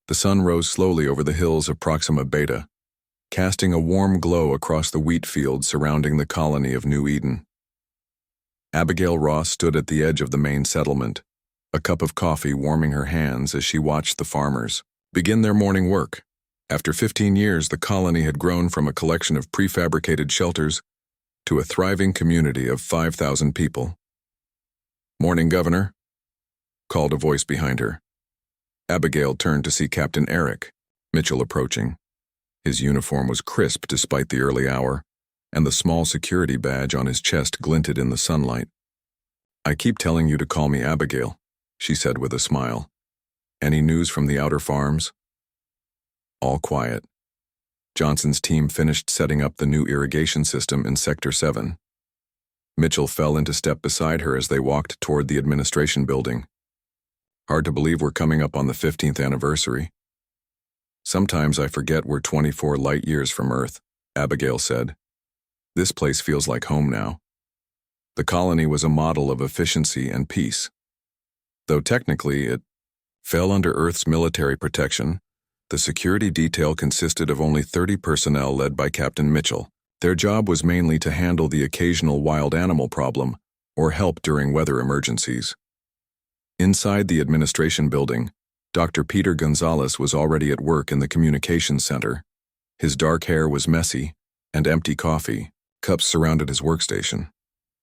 The sun rose slowly over the hills of Proxima Beta, casting a warm glow across the wheat fields surrounding the colony of New Eden. Abigail Ross stood at the edge of the main settlement, a cup of coffee warming her hands as she watched the farmers begin their morning work. After 15 years, the colony had grown from a collection of prefabricated shelters to a thriving community of 5,000 people. "Morning, Governor," called a voice behind her. Abigail turned to see Captain Eric Mitchell approaching. His uniform was crisp despite the early hour, and the small security badge on his chest glinted in the sunlight. "I keep telling you to call me Abigail," she said with a smile. "Any news from the outer farms?" All quiet. Johnson's team finished setting up the new irrigation system in Sector 7. Mitchell fell into step beside her as they walked toward the administration building. "Hard to believe we're coming up on the 15th anniversary. Sometimes I forget we're 24 light years from Earth," Abigail said. "This place feels like home now." The colony was a model of efficiency and peace. Though technically it fell under Earth's military protection, the security detail consisted of only 30 personnel led by Captain Mitchell. Their job was mainly to handle the occasional wild animal problem or help during weather emergencies. Inside the administration building, Dr. Peter Gonzalez was already at work in the communications center. His dark hair was messy, and empty coffee cups surrounded his workstation.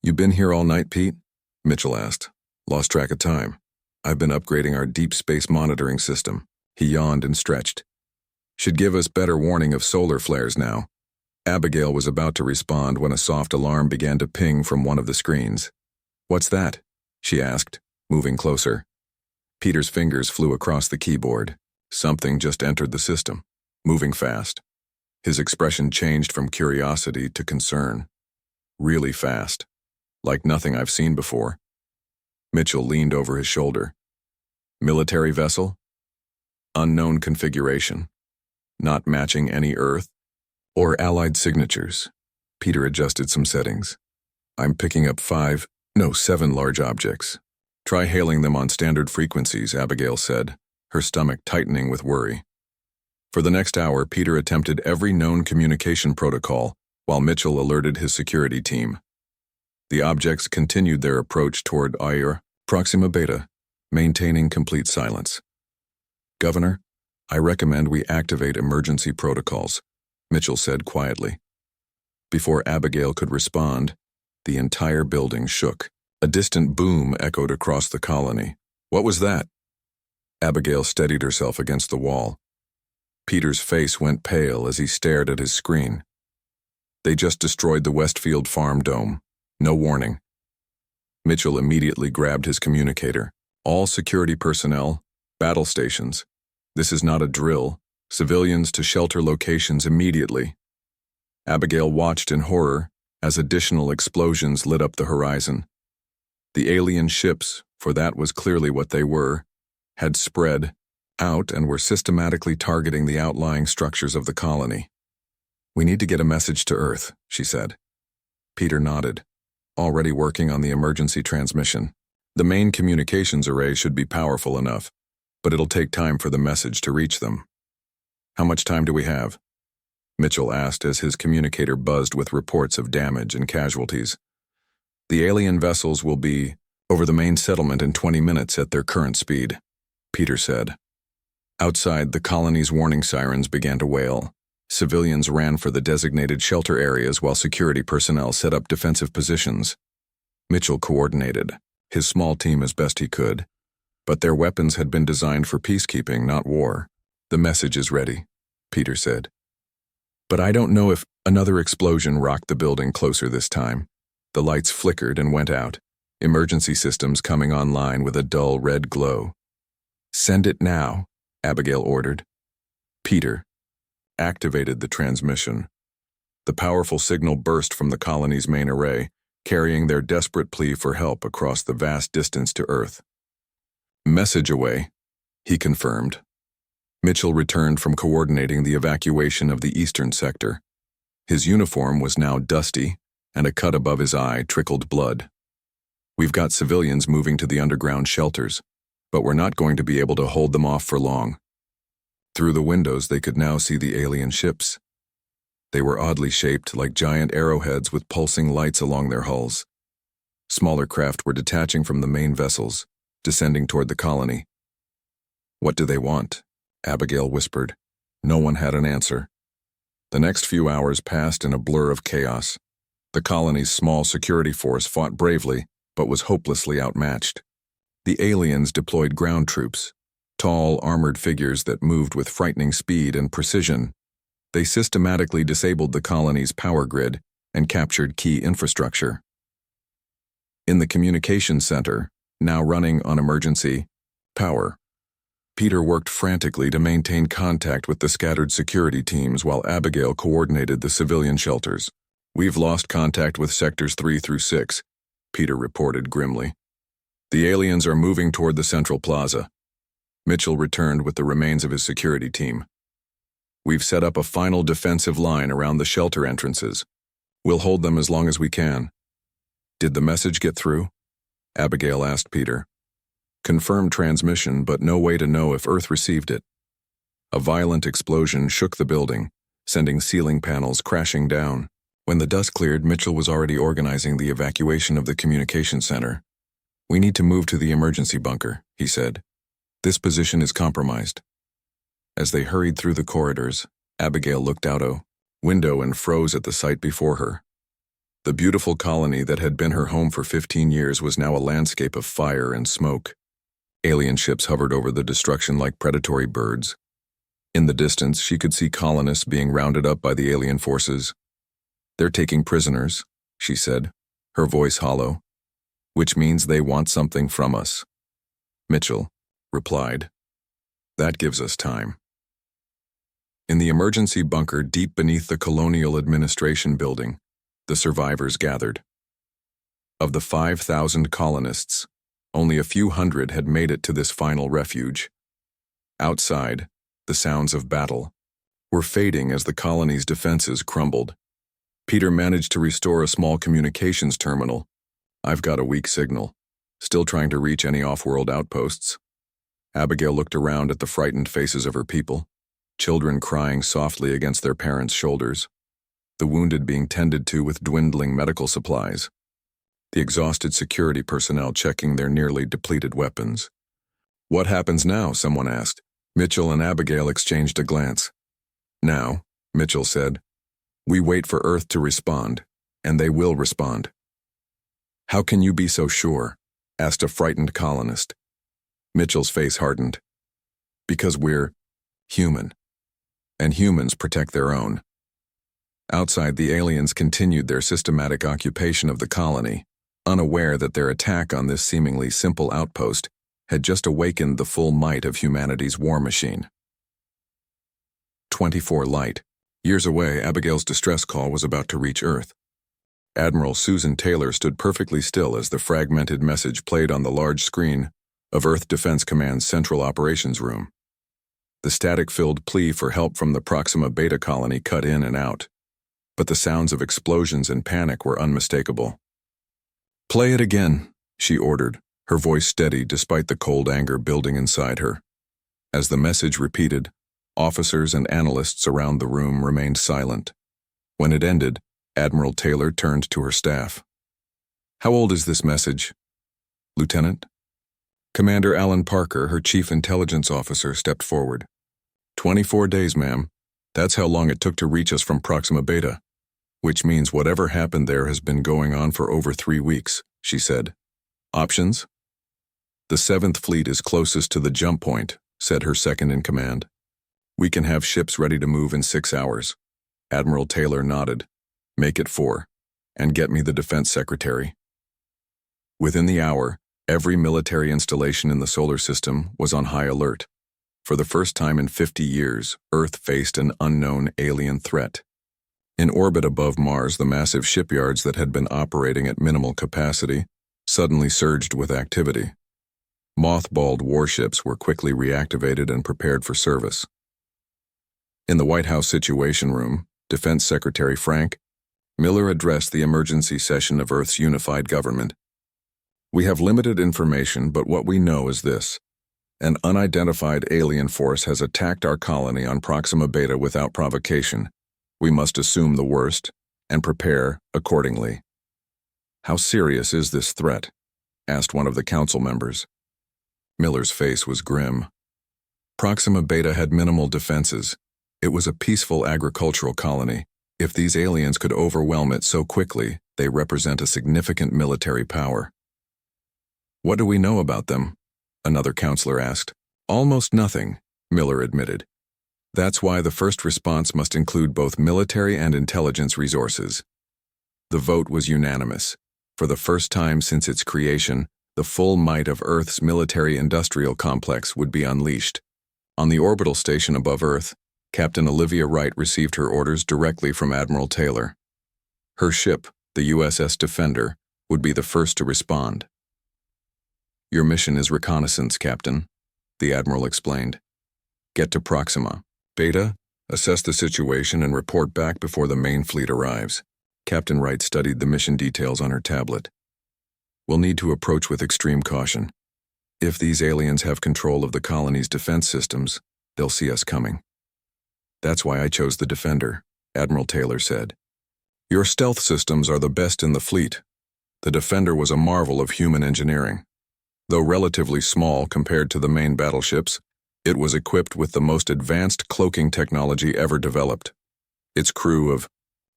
"You been here all night, Pete?" Mitchell asked. "Lost track of time. I've been upgrading our deep space monitoring system." He yawned and stretched. "Should give us better warning of solar flares now." Abigail was about to respond when a soft alarm began to ping from one of the screens. "What's that?" she asked, moving closer. Peter's fingers flew across the keyboard. Something just entered the system, moving fast. His expression changed from curiosity to concern. Really fast. Like nothing I've seen before. Mitchell leaned over his shoulder. "Military vessel? Unknown configuration. Not matching any Earth or Allied signatures." Peter adjusted some settings. "I'm picking up 7 large objects. Try hailing them on standard frequencies," Abigail said, her stomach tightening with worry. For the next hour, Peter attempted every known communication protocol while Mitchell alerted his security team. The objects continued their approach toward Proxima Beta, maintaining complete silence. "Governor, I recommend we activate emergency protocols," Mitchell said quietly. Before Abigail could respond, the entire building shook. A distant boom echoed across the colony. "What was that?" Abigail steadied herself against the wall. Peter's face went pale as he stared at his screen. "They just destroyed the Westfield farm dome. No warning." Mitchell immediately grabbed his communicator. "All security personnel, battle stations. This is not a drill. Civilians to shelter locations immediately." Abigail watched in horror as additional explosions lit up the horizon. The alien ships, for that was clearly what they were, had spread out and were systematically targeting the outlying structures of the colony. "We need to get a message to Earth," she said. Peter nodded, already working on the emergency transmission. "The main communications array should be powerful enough, but it'll take time for the message to reach them." "How much time do we have?" Mitchell asked as his communicator buzzed with reports of damage and casualties. "The alien vessels will be over the main settlement in 20 minutes at their current speed," Peter said. Outside, the colony's warning sirens began to wail. Civilians ran for the designated shelter areas while security personnel set up defensive positions. Mitchell coordinated his small team as best he could, but their weapons had been designed for peacekeeping, not war. "The message is ready," Peter said. "But I don't know if..." Another explosion rocked the building closer this time. The lights flickered and went out, emergency systems coming online with a dull red glow. "Send it now," Abigail ordered. Peter activated the transmission. The powerful signal burst from the colony's main array, carrying their desperate plea for help across the vast distance to Earth. "Message away," he confirmed. Mitchell returned from coordinating the evacuation of the eastern sector. His uniform was now dusty, and a cut above his eye trickled blood. "We've got civilians moving to the underground shelters, but we're not going to be able to hold them off for long." Through the windows, they could now see the alien ships. They were oddly shaped, like giant arrowheads with pulsing lights along their hulls. Smaller craft were detaching from the main vessels, descending toward the colony. "What do they want?" Abigail whispered. No one had an answer. The next few hours passed in a blur of chaos. The colony's small security force fought bravely, but was hopelessly outmatched. The aliens deployed ground troops, tall, armored figures that moved with frightening speed and precision. They systematically disabled the colony's power grid and captured key infrastructure. In the communications center, now running on emergency power, Peter worked frantically to maintain contact with the scattered security teams while Abigail coordinated the civilian shelters. "We've lost contact with sectors 3 through 6, Peter reported grimly. "The aliens are moving toward the central plaza." Mitchell returned with the remains of his security team. "We've set up a final defensive line around the shelter entrances. We'll hold them as long as we can." "Did the message get through?" Abigail asked Peter. "Confirmed transmission, but no way to know if Earth received it." A violent explosion shook the building, sending ceiling panels crashing down. When the dust cleared, Mitchell was already organizing the evacuation of the communications center. "We need to move to the emergency bunker," he said. "This position is compromised." As they hurried through the corridors, Abigail looked out a window and froze at the sight before her. The beautiful colony that had been her home for 15 years was now a landscape of fire and smoke. Alien ships hovered over the destruction like predatory birds. In the distance, she could see colonists being rounded up by the alien forces. "They're taking prisoners," she said, her voice hollow. "Which means they want something from us." Mitchell replied, "That gives us time." In the emergency bunker deep beneath the Colonial Administration building, the survivors gathered. Of the 5,000 colonists, only a few hundred had made it to this final refuge. Outside, the sounds of battle were fading as the colony's defenses crumbled. Peter managed to restore a small communications terminal. "I've got a weak signal. Still trying to reach any off-world outposts." Abigail looked around at the frightened faces of her people, children crying softly against their parents' shoulders, the wounded being tended to with dwindling medical supplies, the exhausted security personnel checking their nearly depleted weapons. "What happens now?" someone asked. Mitchell and Abigail exchanged a glance. "Now," Mitchell said, "we wait for Earth to respond, and they will respond." "How can you be so sure?" asked a frightened colonist. Mitchell's face hardened. "Because we're human, and humans protect their own." Outside, the aliens continued their systematic occupation of the colony, unaware that their attack on this seemingly simple outpost had just awakened the full might of humanity's war machine. 24 Light. Years away, Abigail's distress call was about to reach Earth. Admiral Susan Taylor stood perfectly still as the fragmented message played on the large screen of Earth Defense Command's Central Operations Room. The static-filled plea for help from the Proxima Beta colony cut in and out, but the sounds of explosions and panic were unmistakable. "Play it again," she ordered, her voice steady despite the cold anger building inside her. As the message repeated, officers and analysts around the room remained silent. When it ended, Admiral Taylor turned to her staff. "How old is this message, Lieutenant?" Commander Alan Parker, her chief intelligence officer, stepped forward. 24 days, ma'am. That's how long it took to reach us from Proxima Beta. Which means whatever happened there has been going on for over 3 weeks, she said. "Options?" "The 7th Fleet is closest to the jump point," said her second-in-command. "We can have ships ready to move in 6 hours." Admiral Taylor nodded. "Make it 4, and get me the Defense Secretary." Within the hour, every military installation in the solar system was on high alert. For the first time in 50 years, Earth faced an unknown alien threat. In orbit above Mars, the massive shipyards that had been operating at minimal capacity suddenly surged with activity. Mothballed warships were quickly reactivated and prepared for service. In the White House Situation Room, Defense Secretary Frank Miller addressed the emergency session of Earth's unified government. "We have limited information, but what we know is this. An unidentified alien force has attacked our colony on Proxima Beta without provocation. We must assume the worst and prepare accordingly. How serious is this threat? Asked one of the council members. Miller's face was grim. Proxima Beta had minimal defenses. It was a peaceful agricultural colony. If these aliens could overwhelm it so quickly, they represent a significant military power. What do we know about them? Another counselor asked. Almost nothing, Miller admitted. That's why the first response must include both military and intelligence resources. The vote was unanimous. For the first time since its creation, the full might of Earth's military-industrial complex would be unleashed. On the orbital station above Earth, Captain Olivia Wright received her orders directly from Admiral Taylor. Her ship, the USS Defender, would be the first to respond. Your mission is reconnaissance, Captain, the Admiral explained. Get to Proxima Beta, assess the situation and report back before the main fleet arrives. Captain Wright studied the mission details on her tablet. We'll need to approach with extreme caution. If these aliens have control of the colony's defense systems, they'll see us coming. That's why I chose the Defender, Admiral Taylor said. Your stealth systems are the best in the fleet. The Defender was a marvel of human engineering. Though relatively small compared to the main battleships, it was equipped with the most advanced cloaking technology ever developed. Its crew of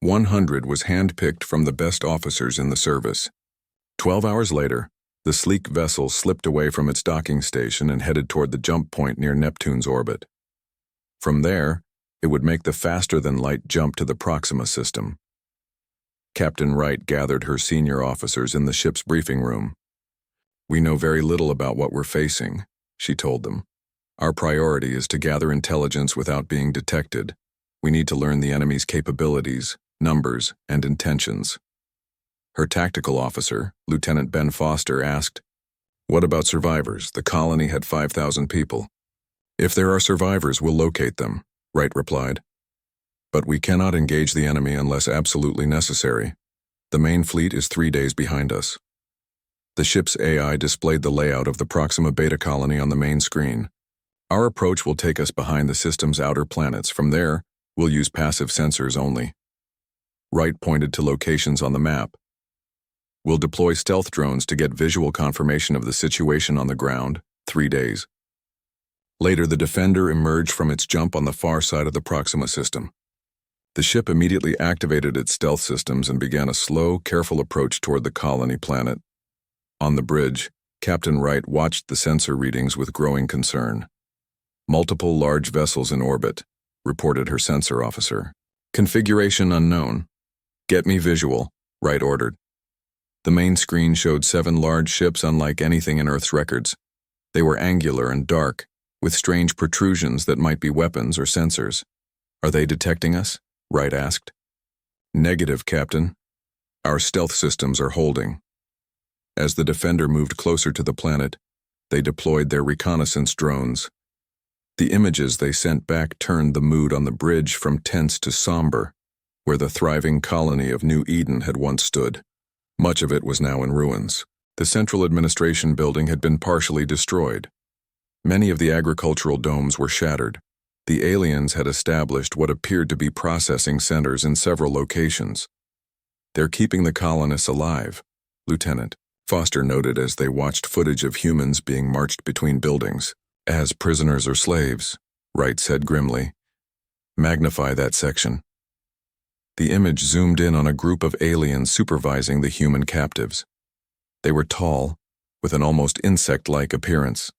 100 was handpicked from the best officers in the service. 12 hours later, the sleek vessel slipped away from its docking station and headed toward the jump point near Neptune's orbit. From there, it would make the faster-than-light jump to the Proxima system. Captain Wright gathered her senior officers in the ship's briefing room. We know very little about what we're facing, she told them. Our priority is to gather intelligence without being detected. We need to learn the enemy's capabilities, numbers, and intentions. Her tactical officer, Lieutenant Ben Foster, asked, What about survivors? The colony had 5,000 people. If there are survivors, we'll locate them, Wright replied. But we cannot engage the enemy unless absolutely necessary. The main fleet is 3 days behind us. The ship's AI displayed the layout of the Proxima Beta colony on the main screen. Our approach will take us behind the system's outer planets. From there, we'll use passive sensors only. Wright pointed to locations on the map. We'll deploy stealth drones to get visual confirmation of the situation on the ground. 3 days. Later, the Defender emerged from its jump on the far side of the Proxima system. The ship immediately activated its stealth systems and began a slow, careful approach toward the colony planet. On the bridge, Captain Wright watched the sensor readings with growing concern. Multiple large vessels in orbit, reported her sensor officer. Configuration unknown. Get me visual, Wright ordered. The main screen showed 7 large ships unlike anything in Earth's records. They were angular and dark, with strange protrusions that might be weapons or sensors. Are they detecting us? Wright asked. Negative, Captain. Our stealth systems are holding. As the Defender moved closer to the planet, they deployed their reconnaissance drones. The images they sent back turned the mood on the bridge from tense to somber, where the thriving colony of New Eden had once stood. Much of it was now in ruins. The central administration building had been partially destroyed. Many of the agricultural domes were shattered. The aliens had established what appeared to be processing centers in several locations. They're keeping the colonists alive, Lieutenant Foster noted as they watched footage of humans being marched between buildings. As prisoners or slaves, Wright said grimly. Magnify that section. The image zoomed in on a group of aliens supervising the human captives. They were tall, with an almost insect-like appearance.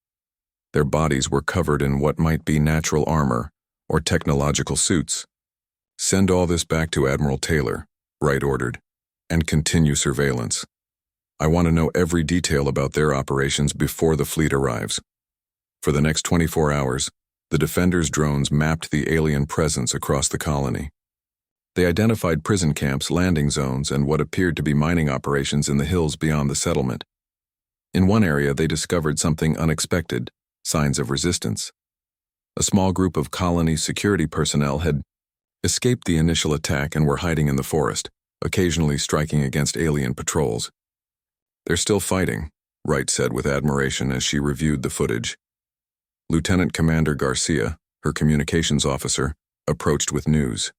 Their bodies were covered in what might be natural armor or technological suits. Send all this back to Admiral Taylor, Wright ordered, and continue surveillance. I want to know every detail about their operations before the fleet arrives. For the next 24 hours, the Defender's drones mapped the alien presence across the colony. They identified prison camps, landing zones, and what appeared to be mining operations in the hills beyond the settlement. In one area, they discovered something unexpected, signs of resistance. A small group of colony security personnel had escaped the initial attack and were hiding in the forest, occasionally striking against alien patrols. They're still fighting, Wright said with admiration as she reviewed the footage. Lieutenant Commander Garcia, her communications officer, approached with news.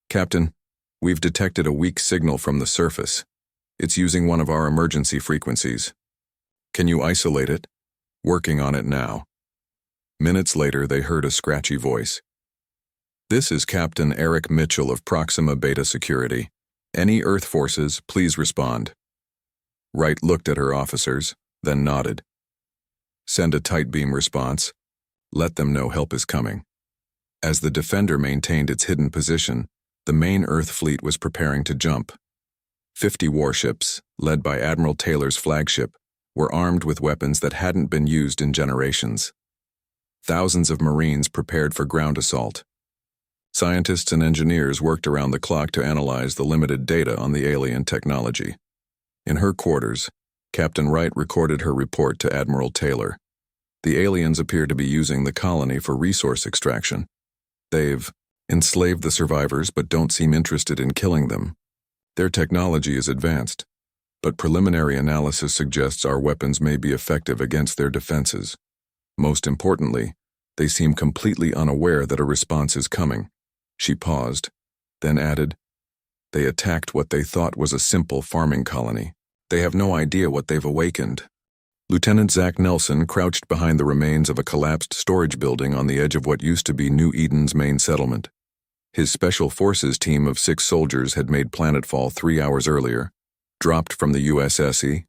"Captain, we've detected a weak signal from the surface. It's using one of our emergency frequencies. Can you isolate it? Working on it now." Minutes later, they heard a scratchy voice. "This is Captain Eric Mitchell of Proxima Beta Security. Any Earth forces, please respond." Wright looked at her officers, then nodded. "Send a tight beam response. Let them know help is coming." As the Defender maintained its hidden position, the main Earth fleet was preparing to jump. 50 warships, led by Admiral Taylor's flagship, were armed with weapons that hadn't been used in generations. Thousands of Marines prepared for ground assault. Scientists and engineers worked around the clock to analyze the limited data on the alien technology. In her quarters, Captain Wright recorded her report to Admiral Taylor. The aliens appear to be using the colony for resource extraction. They've enslaved the survivors but don't seem interested in killing them. Their technology is advanced, but preliminary analysis suggests our weapons may be effective against their defenses. Most importantly, they seem completely unaware that a response is coming. She paused, then added, "They attacked what they thought was a simple farming colony. They have no idea what they've awakened." Lieutenant Zach Nelson crouched behind the remains of a collapsed storage building on the edge of what used to be New Eden's main settlement. His Special Forces team of 6 soldiers had made planetfall 3 hours earlier, dropped from the USSE,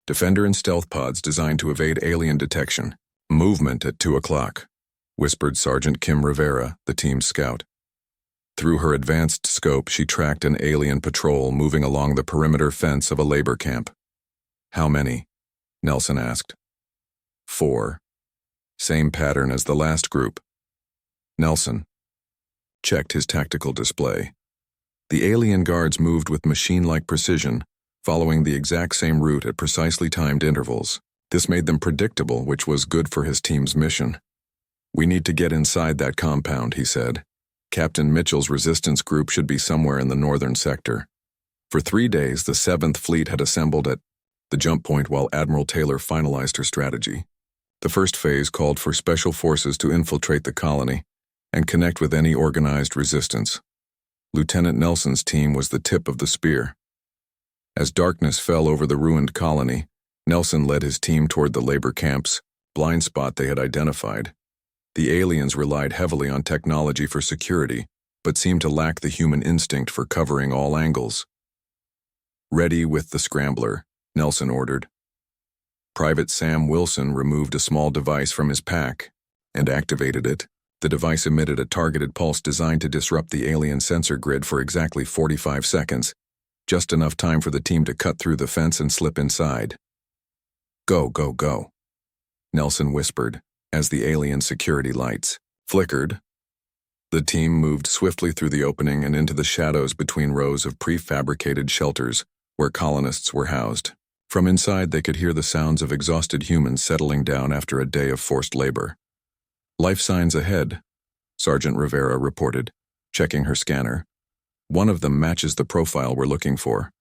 Defender and stealth pods designed to evade alien detection. "Movement at 2 o'clock, whispered Sergeant Kim Rivera, the team's scout. Through her advanced scope, she tracked an alien patrol moving along the perimeter fence of a labor camp. "How many?" Nelson asked. 4. Same pattern as the last group. Nelson checked his tactical display. The alien guards moved with machine-like precision, following the exact same route at precisely timed intervals. This made them predictable, which was good for his team's mission. "We need to get inside that compound," he said. "Captain Mitchell's resistance group should be somewhere in the northern sector." For 3 days, the 7th Fleet had assembled at the jump point while Admiral Taylor finalized her strategy. The first phase called for special forces to infiltrate the colony and connect with any organized resistance. Lieutenant Nelson's team was the tip of the spear. As darkness fell over the ruined colony, Nelson led his team toward the labor camp's blind spot they had identified. The aliens relied heavily on technology for security, but seemed to lack the human instinct for covering all angles. "Ready with the scrambler," Nelson ordered. Private Sam Wilson removed a small device from his pack and activated it. The device emitted a targeted pulse designed to disrupt the alien sensor grid for exactly 45 seconds, just enough time for the team to cut through the fence and slip inside. "Go, go, go," Nelson whispered as the alien security lights flickered. The team moved swiftly through the opening and into the shadows between rows of prefabricated shelters where colonists were housed. From inside, they could hear the sounds of exhausted humans settling down after a day of forced labor. "Life signs ahead," Sergeant Rivera reported, checking her scanner. "One of them matches the profile we're looking for."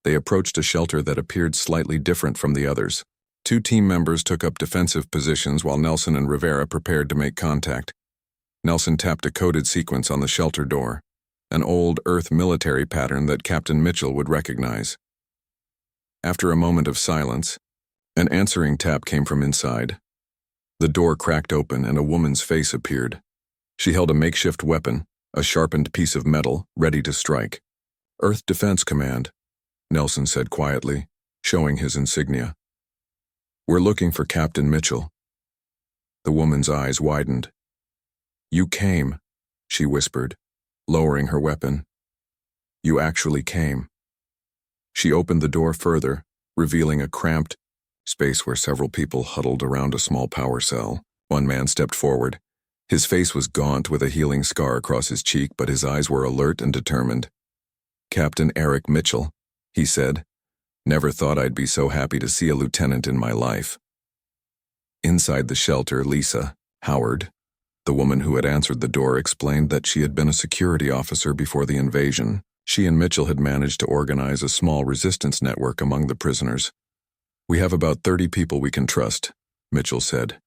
They approached a shelter that appeared slightly different from the others. 2 team members took up defensive positions while Nelson and Rivera prepared to make contact. Nelson tapped a coded sequence on the shelter door, an old Earth military pattern that Captain Mitchell would recognize. After a moment of silence, an answering tap came from inside. The door cracked open and a woman's face appeared. She held a makeshift weapon, a sharpened piece of metal, ready to strike. "Earth Defense Command," Nelson said quietly, showing his insignia. "We're looking for Captain Mitchell." The woman's eyes widened. "You came," she whispered, lowering her weapon. "You actually came." She opened the door further, revealing a cramped space where several people huddled around a small power cell. One man stepped forward. His face was gaunt with a healing scar across his cheek, but his eyes were alert and determined. "Captain Eric Mitchell," he said. "Never thought I'd be so happy to see a lieutenant in my life." Inside the shelter, Lisa Howard, the woman who had answered the door, explained that she had been a security officer before the invasion. She and Mitchell had managed to organize a small resistance network among the prisoners. "We have about 30 people we can trust," Mitchell said.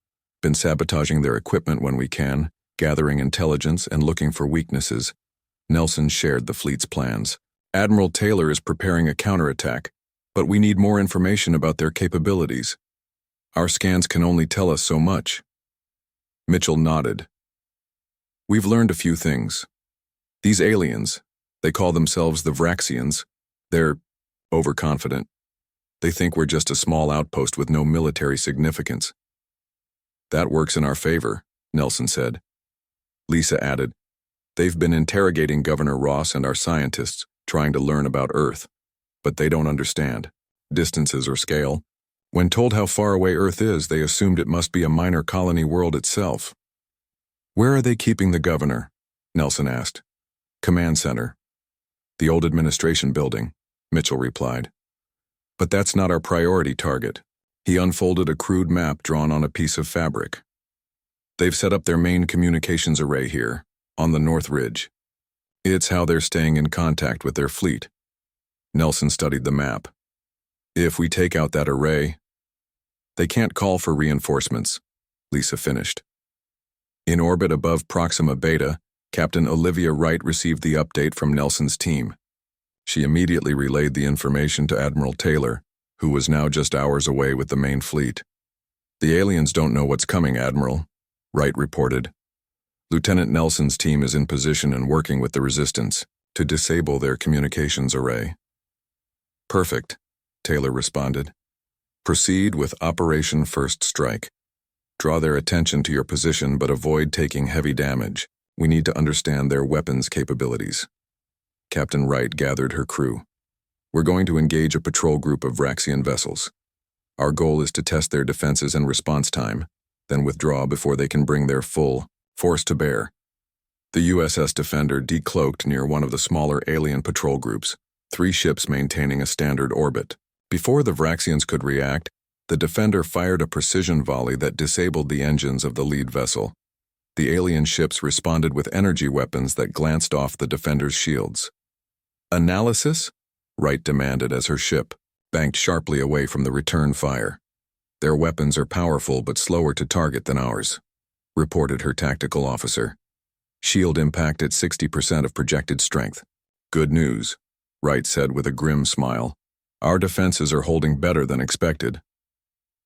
been sabotaging their equipment when we can, gathering intelligence and looking for weaknesses. Nelson shared the fleet's plans. Admiral Taylor is preparing a counterattack, but we need more information about their capabilities. Our scans can only tell us so much. Mitchell nodded. We've learned a few things. These aliens, they call themselves the Vraxians, they're overconfident. They think we're just a small outpost with no military significance. That works in our favor, Nelson said. Lisa added, they've been interrogating Governor Ross and our scientists, trying to learn about Earth, but they don't understand distances or scale. When told how far away Earth is, they assumed it must be a minor colony world itself. Where are they keeping the governor? Nelson asked. Command center. The old administration building, Mitchell replied. But that's not our priority target. He unfolded a crude map drawn on a piece of fabric. They've set up their main communications array here, on the North Ridge. It's how they're staying in contact with their fleet. Nelson studied the map. If we take out that array, they can't call for reinforcements, Lisa finished. In orbit above Proxima Beta, Captain Olivia Wright received the update from Nelson's team. She immediately relayed the information to Admiral Taylor, who was now just hours away with the main fleet. The aliens don't know what's coming, Admiral, Wright reported. Lieutenant Nelson's team is in position and working with the Resistance to disable their communications array. Perfect, Taylor responded. Proceed with Operation First Strike. Draw their attention to your position but avoid taking heavy damage. We need to understand their weapons capabilities. Captain Wright gathered her crew. We're going to engage a patrol group of Vraxian vessels. Our goal is to test their defenses and response time, then withdraw before they can bring their full force to bear. The USS Defender decloaked near one of the smaller alien patrol groups, 3 ships maintaining a standard orbit. Before the Vraxians could react, the Defender fired a precision volley that disabled the engines of the lead vessel. The alien ships responded with energy weapons that glanced off the Defender's shields. Analysis? Wright demanded as her ship banked sharply away from the return fire. Their weapons are powerful but slower to target than ours, reported her tactical officer. Shield impact at 60% of projected strength. Good news, Wright said with a grim smile. Our defenses are holding better than expected.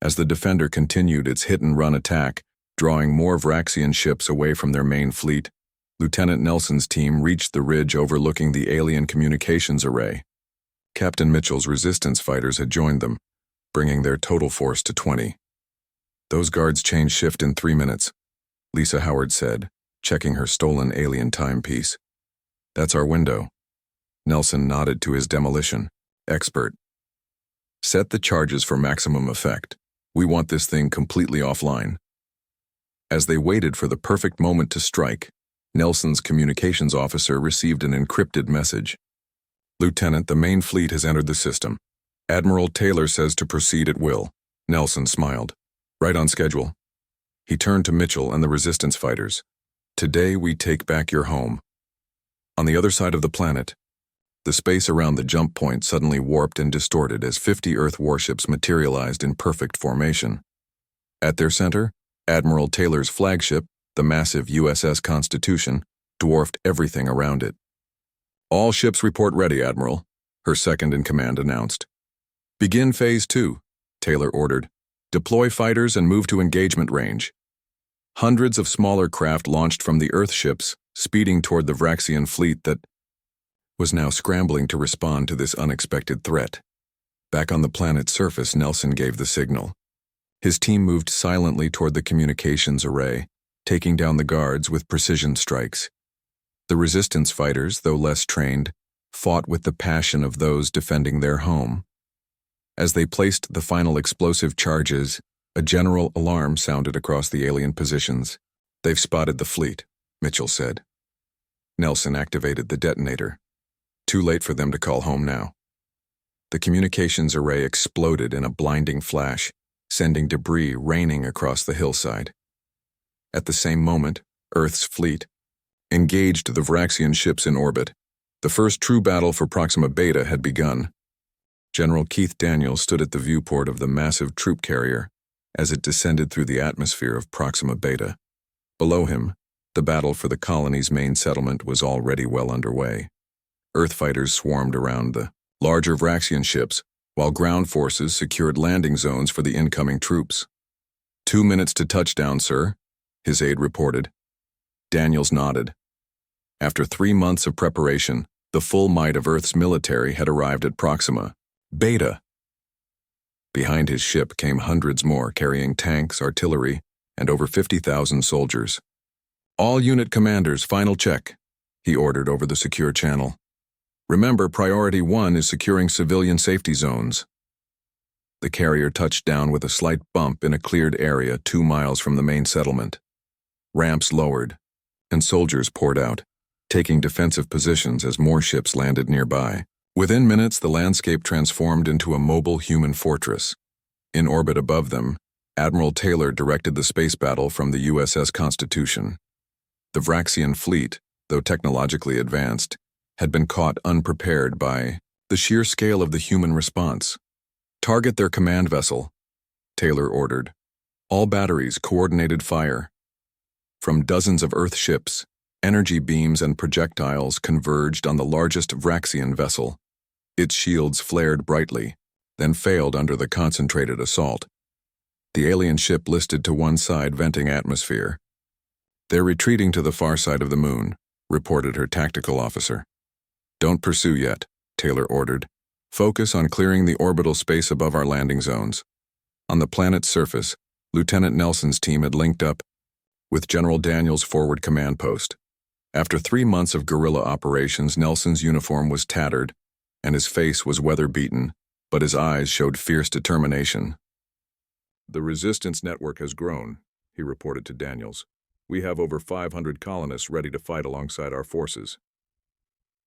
As the Defender continued its hit-and-run attack, drawing more Vraxian ships away from their main fleet, Lieutenant Nelson's team reached the ridge overlooking the alien communications array. Captain Mitchell's Resistance fighters had joined them, bringing their total force to 20. Those guards changed shift in 3 minutes, Lisa Howard said, checking her stolen alien timepiece. That's our window. Nelson nodded to his demolition expert. Set the charges for maximum effect. We want this thing completely offline. As they waited for the perfect moment to strike, Nelson's communications officer received an encrypted message. Lieutenant, the main fleet has entered the system. Admiral Taylor says to proceed at will. Nelson smiled. Right on schedule. He turned to Mitchell and the Resistance fighters. Today we take back your home. On the other side of the planet, the space around the jump point suddenly warped and distorted as 50 Earth warships materialized in perfect formation. At their center, Admiral Taylor's flagship, the massive USS Constitution, dwarfed everything around it. All ships report ready, Admiral, her second-in-command announced. Begin Phase 2, Taylor ordered. Deploy fighters and move to engagement range. Hundreds of smaller craft launched from the Earth ships, speeding toward the Vraxian fleet that was now scrambling to respond to this unexpected threat. Back on the planet's surface, Nelson gave the signal. His team moved silently toward the communications array, taking down the guards with precision strikes. The Resistance fighters, though less trained, fought with the passion of those defending their home. As they placed the final explosive charges, a general alarm sounded across the alien positions. They've spotted the fleet, Mitchell said. Nelson activated the detonator. Too late for them to call home now. The communications array exploded in a blinding flash, sending debris raining across the hillside. At the same moment, Earth's fleet engaged the Vraxian ships in orbit. The first true battle for Proxima Beta had begun. General Keith Daniels stood at the viewport of the massive troop carrier, as it descended through the atmosphere of Proxima Beta. Below him, the battle for the colony's main settlement was already well underway. Earth fighters swarmed around the larger Vraxian ships, while ground forces secured landing zones for the incoming troops. 2 minutes to touchdown, sir, his aide reported. Daniels nodded. After 3 months of preparation, the full might of Earth's military had arrived at Proxima Beta. Behind his ship came hundreds more carrying tanks, artillery, and over 50,000 soldiers. "All unit commanders, final check," he ordered over the secure channel. "Remember, priority 1 is securing civilian safety zones." The carrier touched down with a slight bump in a cleared area 2 miles from the main settlement. Ramps lowered, and soldiers poured out, taking defensive positions as more ships landed nearby. Within minutes, the landscape transformed into a mobile human fortress. In orbit above them, Admiral Taylor directed the space battle from the USS Constitution. The Vraxian fleet, though technologically advanced, had been caught unprepared by the sheer scale of the human response. "Target their command vessel," Taylor ordered. "All batteries, coordinated fire." From dozens of Earth ships, energy beams and projectiles converged on the largest Vraxian vessel. Its shields flared brightly, then failed under the concentrated assault. The alien ship listed to one side, venting atmosphere. "They're retreating to the far side of the moon," reported her tactical officer. "Don't pursue yet," Taylor ordered. "Focus on clearing the orbital space above our landing zones." On the planet's surface, Lieutenant Nelson's team had linked up with General Daniels' forward command post. After 3 months of guerrilla operations, Nelson's uniform was tattered, and his face was weather-beaten, but his eyes showed fierce determination. "The resistance network has grown," he reported to Daniels. "We have over 500 colonists ready to fight alongside our forces."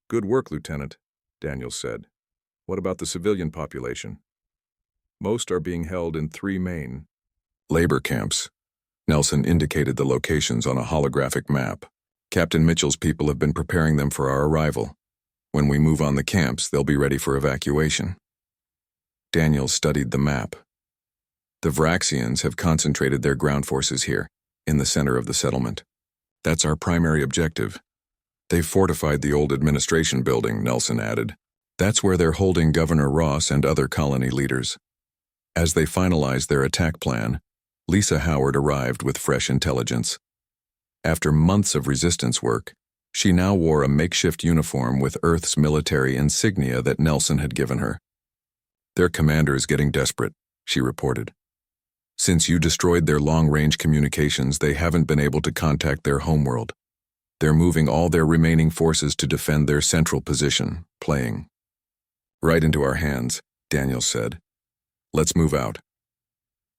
"Good work, Lieutenant," Daniels said. "What about the civilian population?" "Most are being held in 3 main labor camps." Nelson indicated the locations on a holographic map. "Captain Mitchell's people have been preparing them for our arrival. When we move on the camps, they'll be ready for evacuation." Daniels studied the map. "The Vraxians have concentrated their ground forces here, in the center of the settlement. That's our primary objective. They've fortified the old administration building," Nelson added. "That's where they're holding Governor Ross and other colony leaders." As they finalized their attack plan, Lisa Howard arrived with fresh intelligence. After months of resistance work, she now wore a makeshift uniform with Earth's military insignia that Nelson had given her. "Their commander is getting desperate," she reported. "Since you destroyed their long-range communications, they haven't been able to contact their homeworld. They're moving all their remaining forces to defend their central position, playing right into our hands," Daniels said. "Let's move out."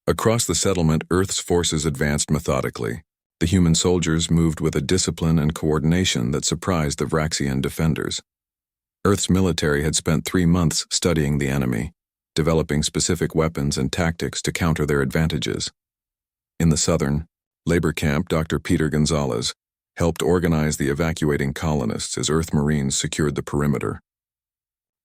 Across the settlement, Earth's forces advanced methodically. The human soldiers moved with a discipline and coordination that surprised the Vraxian defenders. Earth's military had spent 3 months studying the enemy, developing specific weapons and tactics to counter their advantages. In the southern labor camp, Dr. Peter Gonzalez helped organize the evacuating colonists as Earth Marines secured the perimeter.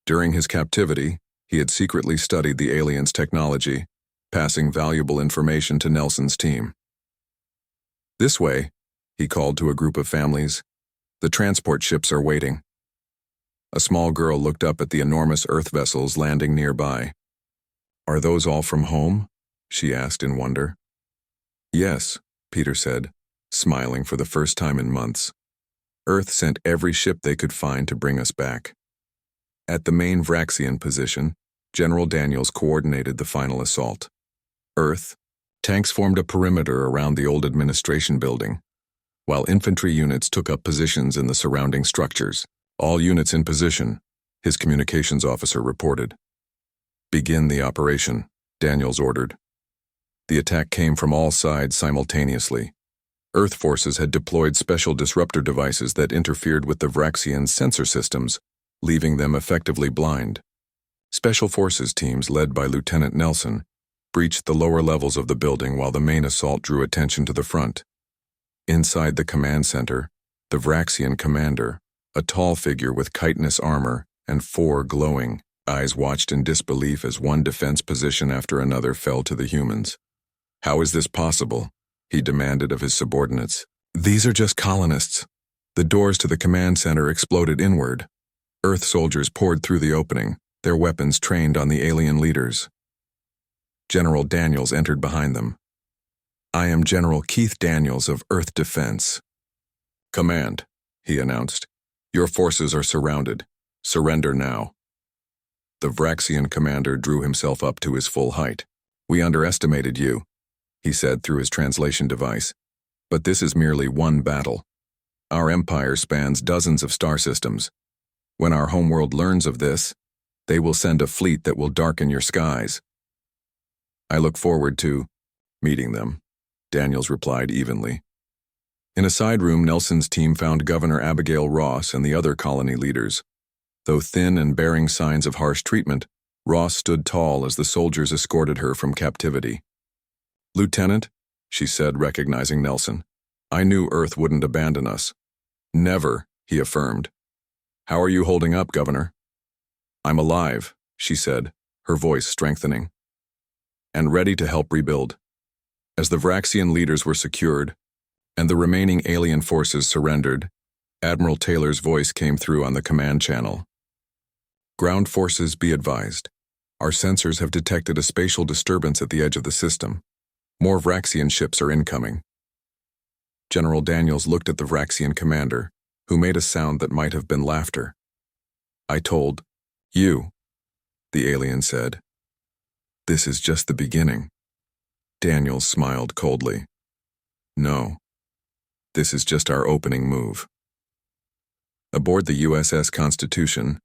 During his captivity, he had secretly studied the aliens' technology, passing valuable information to Nelson's team. "This way," he called to a group of families. "The transport ships are waiting." A small girl looked up at the enormous Earth vessels landing nearby. "Are those all from home?" she asked in wonder. "Yes," Peter said, smiling for the first time in months. "Earth sent every ship they could find to bring us back." At the main Vraxian position, General Daniels coordinated the final assault. Earth, tanks formed a perimeter around the old administration building, while infantry units took up positions in the surrounding structures. "All units in position," his communications officer reported. "Begin the operation," Daniels ordered. The attack came from all sides simultaneously. Earth forces had deployed special disruptor devices that interfered with the Vraxian sensor systems, leaving them effectively blind. Special forces teams led by Lieutenant Nelson breached the lower levels of the building while the main assault drew attention to the front. Inside the command center, the Vraxian commander, a tall figure with chitinous armor and 4 glowing eyes, watched in disbelief as one defense position after another fell to the humans. How is this possible? He demanded of his subordinates. These are just colonists. The doors to the command center exploded inward. Earth soldiers poured through the opening, their weapons trained on the alien leaders. General Daniels entered behind them. I am General Keith Daniels of Earth Defense. Command, he announced. Your forces are surrounded. Surrender now. The Vraxian commander drew himself up to his full height. We underestimated you, he said through his translation device. But this is merely one battle. Our empire spans dozens of star systems. When our homeworld learns of this, they will send a fleet that will darken your skies. I look forward to meeting them, Daniels replied evenly. In a side room, Nelson's team found Governor Abigail Ross and the other colony leaders. Though thin and bearing signs of harsh treatment, Ross stood tall as the soldiers escorted her from captivity. Lieutenant, she said, recognizing Nelson, I knew Earth wouldn't abandon us. Never, he affirmed. How are you holding up, Governor? I'm alive, she said, her voice strengthening. And ready to help rebuild. As the Vraxian leaders were secured, and the remaining alien forces surrendered, Admiral Taylor's voice came through on the command channel. Ground forces, be advised. Our sensors have detected a spatial disturbance at the edge of the system. More Vraxian ships are incoming. General Daniels looked at the Vraxian commander, who made a sound that might have been laughter. I told you, the alien said. This is just the beginning. Daniels smiled coldly. No. This is just our opening move. Aboard the USS Constitution,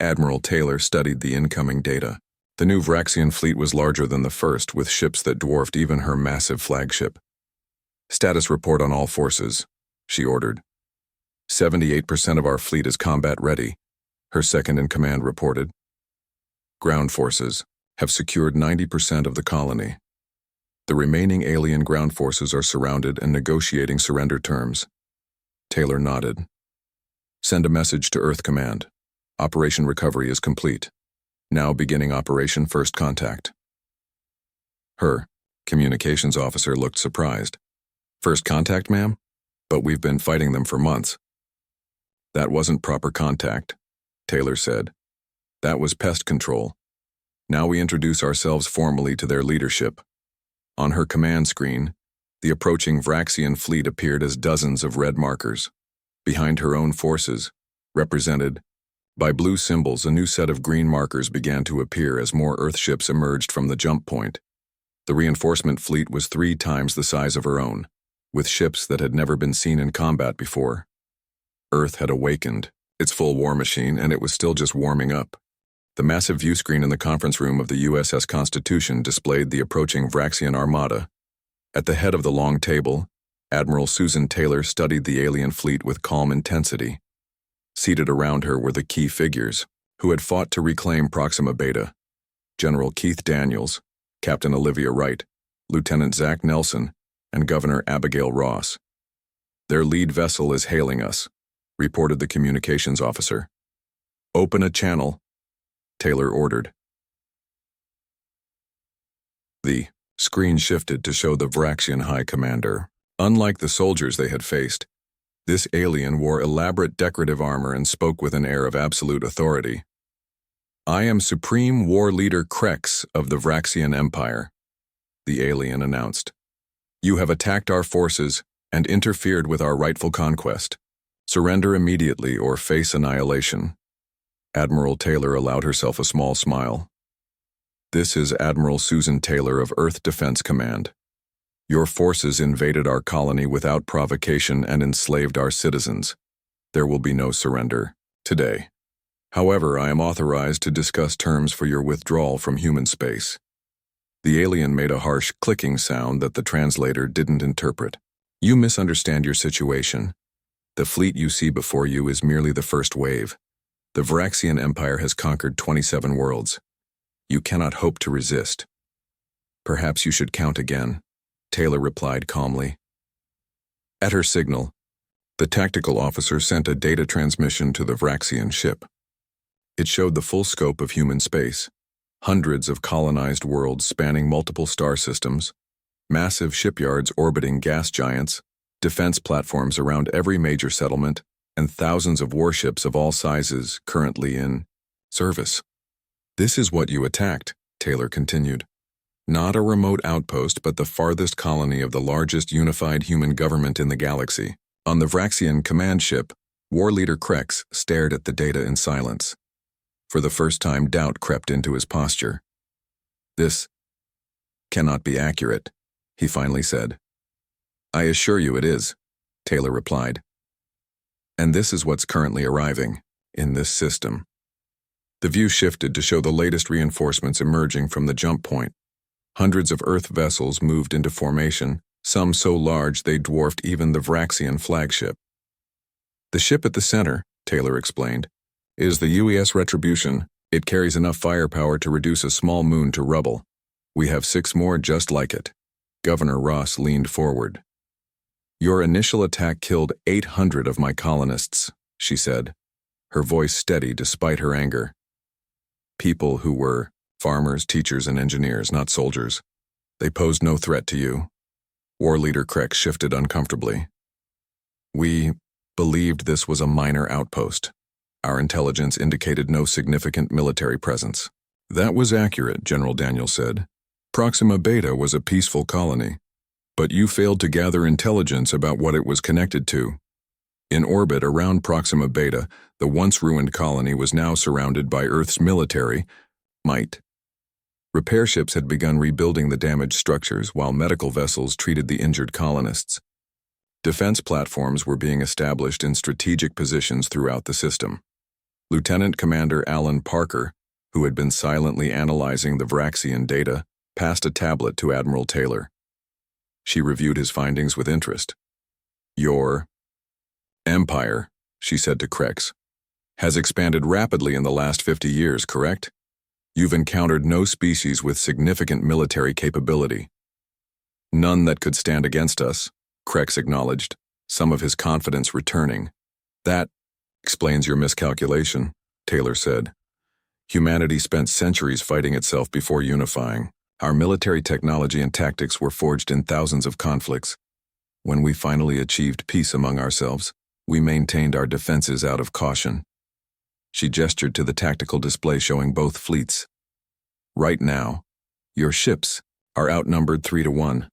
Admiral Taylor studied the incoming data. The new Vraxian fleet was larger than the first, with ships that dwarfed even her massive flagship. Status report on all forces, she ordered. 78% of our fleet is combat ready, her second-in-command reported. Ground forces have secured 90% of the colony. The remaining alien ground forces are surrounded and negotiating surrender terms. Taylor nodded. Send a message to Earth Command. Operation Recovery is complete. Now beginning Operation First Contact. Her communications officer looked surprised. First contact, ma'am? But we've been fighting them for months. That wasn't proper contact, Taylor said. That was pest control. Now we introduce ourselves formally to their leadership. On her command screen, the approaching Vraxian fleet appeared as dozens of red markers. Behind her own forces, represented by blue symbols, a new set of green markers began to appear as more Earthships emerged from the jump point. The reinforcement fleet was 3 times the size of her own, with ships that had never been seen in combat before. Earth had awakened, its full war machine, and it was still just warming up. The massive view screen in the conference room of the USS Constitution displayed the approaching Vraxian armada. At the head of the long table, Admiral Susan Taylor studied the alien fleet with calm intensity. Seated around her were the key figures who had fought to reclaim Proxima Beta: General Keith Daniels, Captain Olivia Wright, Lieutenant Zach Nelson, and Governor Abigail Ross. Their lead vessel is hailing us, reported the communications officer. Open a channel, Taylor ordered. The screen shifted to show the Vraxian High Commander. Unlike the soldiers they had faced, this alien wore elaborate decorative armor and spoke with an air of absolute authority. I am Supreme War Leader Krex of the Vraxian Empire, the alien announced. You have attacked our forces and interfered with our rightful conquest. Surrender immediately or face annihilation. Admiral Taylor allowed herself a small smile. This is Admiral Susan Taylor of Earth Defense Command. Your forces invaded our colony without provocation and enslaved our citizens. There will be no surrender today. However, I am authorized to discuss terms for your withdrawal from human space. The alien made a harsh clicking sound that the translator didn't interpret. You misunderstand your situation. The fleet you see before you is merely the first wave. The Vraxian Empire has conquered 27 worlds. You cannot hope to resist. Perhaps you should count again, Taylor replied calmly. At her signal, the tactical officer sent a data transmission to the Vraxian ship. It showed the full scope of human space, hundreds of colonized worlds spanning multiple star systems, Massive shipyards orbiting gas giants, defense platforms around every major settlement, and thousands of warships of all sizes currently in service. This is what you attacked, Taylor continued. Not a remote outpost, but the farthest colony of the largest unified human government in the galaxy. On the Vraxian command ship, War Leader Krex stared at the data in silence. For the first time, doubt crept into his posture. This cannot be accurate, he finally said. I assure you it is, Taylor replied. And this is what's currently arriving in this system. The view shifted to show the latest reinforcements emerging from the jump point. Hundreds of Earth vessels moved into formation, some so large they dwarfed even the Vraxian flagship. The ship at the center, Taylor explained, is the UES Retribution. It carries enough firepower to reduce a small moon to rubble. We have 6 more just like it. Governor Ross leaned forward. Your initial attack killed 800 of my colonists, she said, her voice steady despite her anger. People who were farmers, teachers, and engineers, not soldiers. They posed no threat to you. War Leader Krex shifted uncomfortably. We believed this was a minor outpost. Our intelligence indicated no significant military presence. That was accurate, General Daniel said. Proxima Beta was a peaceful colony, but you failed to gather intelligence about what it was connected to. In orbit around Proxima Beta, the once ruined colony was now surrounded by Earth's military might. Repair ships had begun rebuilding the damaged structures while medical vessels treated the injured colonists. Defense platforms were being established in strategic positions throughout the system. Lieutenant Commander Alan Parker, who had been silently analyzing the Vraxian data, passed a tablet to Admiral Taylor. She reviewed his findings with interest. Your empire, she said to Krex, has expanded rapidly in the last 50 years, correct? You've encountered no species with significant military capability. None that could stand against us, Krex acknowledged, some of his confidence returning. That explains your miscalculation, Taylor said. Humanity spent centuries fighting itself before unifying. Our military technology and tactics were forged in thousands of conflicts. When we finally achieved peace among ourselves, we maintained our defenses out of caution. She gestured to the tactical display showing both fleets. Right now, your ships are outnumbered 3-1.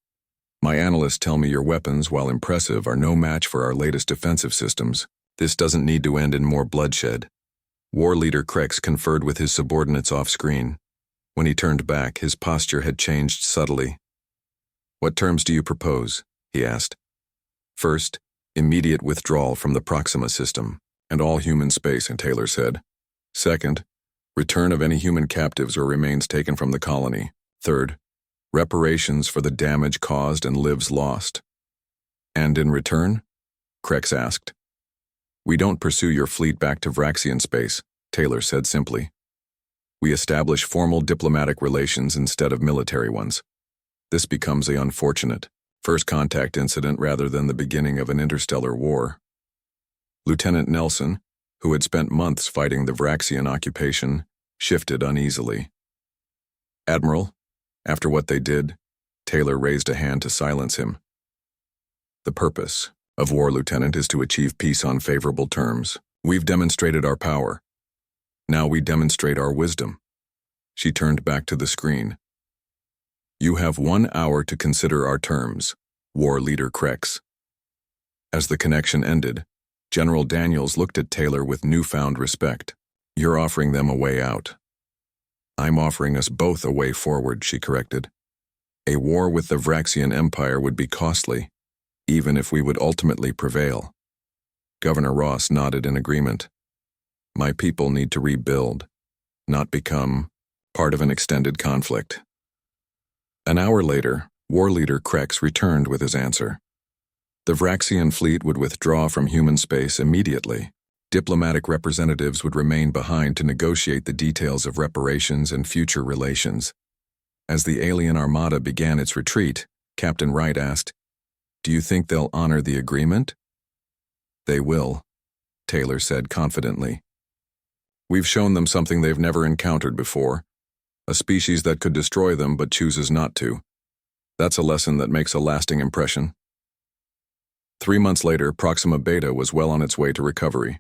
My analysts tell me your weapons, while impressive, are no match for our latest defensive systems. This doesn't need to end in more bloodshed. War Leader Krex conferred with his subordinates off-screen. When he turned back, his posture had changed subtly. What terms do you propose? He asked. First, immediate withdrawal from the Proxima system and all human space, and Taylor said. Second, return of any human captives or remains taken from the colony. Third, reparations for the damage caused and lives lost. And in return? Krex asked. We don't pursue your fleet back to Vraxian space, Taylor said simply. We establish formal diplomatic relations instead of military ones. This becomes an unfortunate first contact incident rather than the beginning of an interstellar war. Lieutenant Nelson, who had spent months fighting the Vraxian occupation, shifted uneasily. Admiral, after what they did, Taylor raised a hand to silence him. The purpose of war, Lieutenant, is to achieve peace on favorable terms. We've demonstrated our power. Now we demonstrate our wisdom. She turned back to the screen. You have 1 hour to consider our terms, War Leader Krex. As the connection ended, General Daniels looked at Taylor with newfound respect. You're offering them a way out. I'm offering us both a way forward, she corrected. A war with the Vraxian Empire would be costly, even if we would ultimately prevail. Governor Ross nodded in agreement. My people need to rebuild, not become part of an extended conflict. An hour later, War Leader Krex returned with his answer. The Vraxian fleet would withdraw from human space immediately. Diplomatic representatives would remain behind to negotiate the details of reparations and future relations. As the alien armada began its retreat, Captain Wright asked, Do you think they'll honor the agreement? They will, Taylor said confidently. We've shown them something they've never encountered before, a species that could destroy them but chooses not to. That's a lesson that makes a lasting impression. 3 months later, Proxima Beta was well on its way to recovery.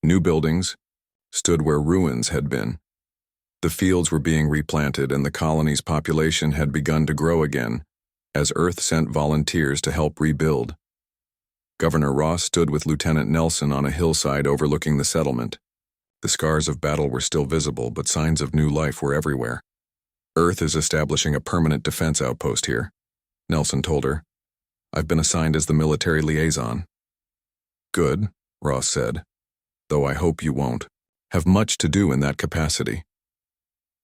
New buildings stood where ruins had been. The fields were being replanted and the colony's population had begun to grow again, as Earth sent volunteers to help rebuild. Governor Ross stood with Lieutenant Nelson on a hillside overlooking the settlement. The scars of battle were still visible, but signs of new life were everywhere. Earth is establishing a permanent defense outpost here, Nelson told her. I've been assigned as the military liaison. Good, Ross said, though I hope you won't have much to do in that capacity.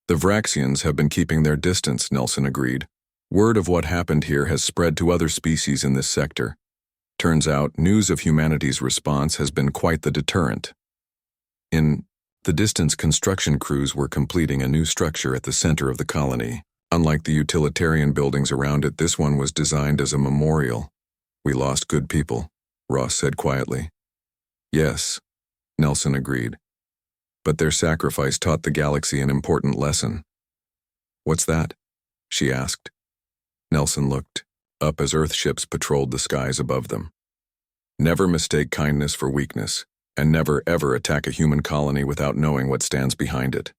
The Vraxians have been keeping their distance, Nelson agreed. Word of what happened here has spread to other species in this sector. Turns out, news of humanity's response has been quite the deterrent. In the distance, construction crews were completing a new structure at the center of the colony. Unlike the utilitarian buildings around it, this one was designed as a memorial. We lost good people, Ross said quietly. Yes, Nelson agreed. But their sacrifice taught the galaxy an important lesson. What's that? She asked. Nelson looked up as Earth ships patrolled the skies above them. Never mistake kindness for weakness, and never ever attack a human colony without knowing what stands behind it.